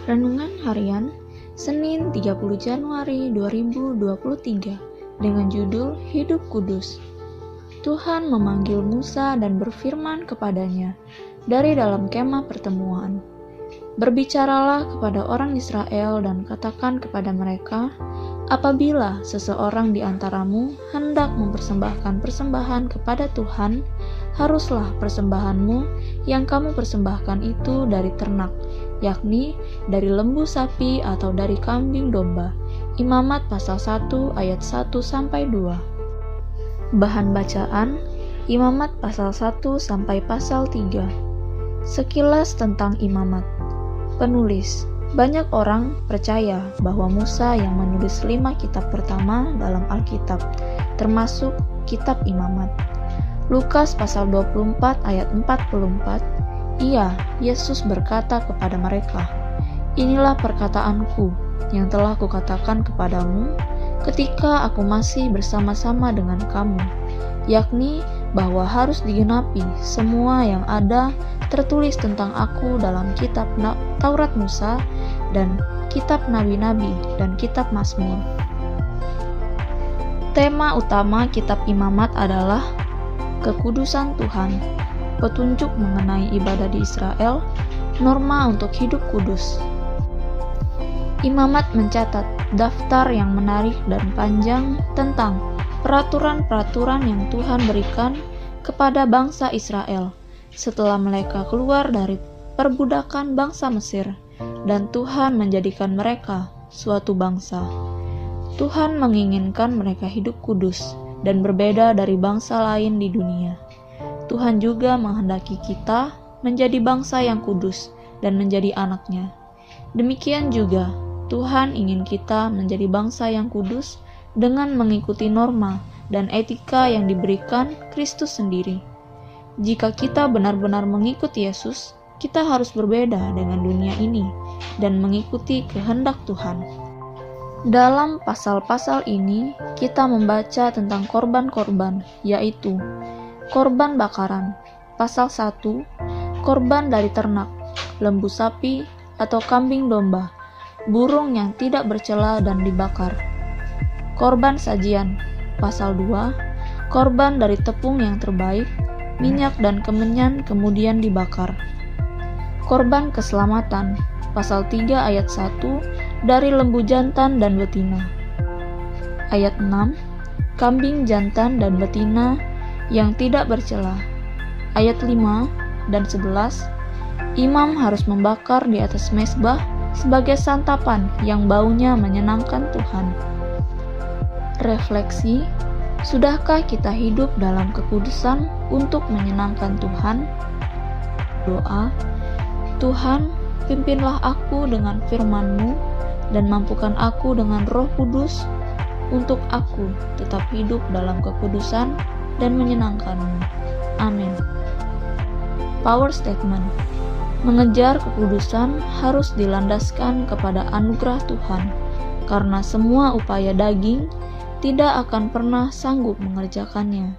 Renungan Harian Senin 30 Januari 2023 dengan judul Hidup Kudus. Tuhan memanggil Musa dan berfirman kepadanya dari dalam kemah pertemuan. Berbicaralah kepada orang Israel dan katakan kepada mereka, apabila seseorang di antaramu hendak mempersembahkan persembahan kepada Tuhan, haruslah persembahanmu yang kamu persembahkan itu dari ternak, yakni dari lembu sapi atau dari kambing domba. Imamat pasal 1 ayat 1-2. Bahan bacaan Imamat pasal 1 sampai pasal 3. Sekilas tentang imamat. Penulis, banyak orang percaya bahwa Musa yang menulis 5 kitab pertama dalam Alkitab, termasuk kitab imamat. Lukas pasal 24 ayat 44, Yesus berkata kepada mereka, inilah perkataanku yang telah kukatakan kepadamu ketika aku masih bersama-sama dengan kamu, yakni bahwa harus digenapi semua yang ada tertulis tentang aku dalam kitab Taurat Musa dan kitab Nabi-Nabi dan kitab Mazmur. Tema utama kitab imamat adalah kekudusan Tuhan, petunjuk mengenai ibadah di Israel, norma untuk hidup kudus. Imamat mencatat daftar yang menarik dan panjang tentang peraturan-peraturan yang Tuhan berikan kepada bangsa Israel setelah mereka keluar dari perbudakan bangsa Mesir, dan Tuhan menjadikan mereka suatu bangsa. Tuhan menginginkan mereka hidup kudus dan berbeda dari bangsa lain di dunia. Tuhan juga menghendaki kita menjadi bangsa yang kudus dan menjadi anaknya. Demikian juga, Tuhan ingin kita menjadi bangsa yang kudus dengan mengikuti norma dan etika yang diberikan Kristus sendiri. Jika kita benar-benar mengikuti Yesus, kita harus berbeda dengan dunia ini dan mengikuti kehendak Tuhan. Dalam pasal-pasal ini, kita membaca tentang korban-korban, yaitu korban bakaran, pasal 1, korban dari ternak, lembu sapi atau kambing domba, burung yang tidak bercela dan dibakar. Korban sajian, pasal 2, korban dari tepung yang terbaik, minyak dan kemenyan kemudian dibakar. Korban keselamatan, pasal 3 ayat 1, dari lembu jantan dan betina. Ayat 6, kambing jantan dan betina yang tidak bercela. Ayat 5 dan 11, imam harus membakar di atas mezbah sebagai santapan yang baunya menyenangkan Tuhan. Refleksi, sudahkah kita hidup dalam kekudusan untuk menyenangkan Tuhan? Doa, Tuhan, pimpinlah aku dengan firman-Mu dan mampukan aku dengan Roh Kudus untuk aku tetap hidup dalam kekudusan dan menyenangkan-Mu. Amin. Power Statement. Mengejar kekudusan harus dilandaskan kepada anugerah Tuhan, karena semua upaya daging tidak akan pernah sanggup mengerjakannya.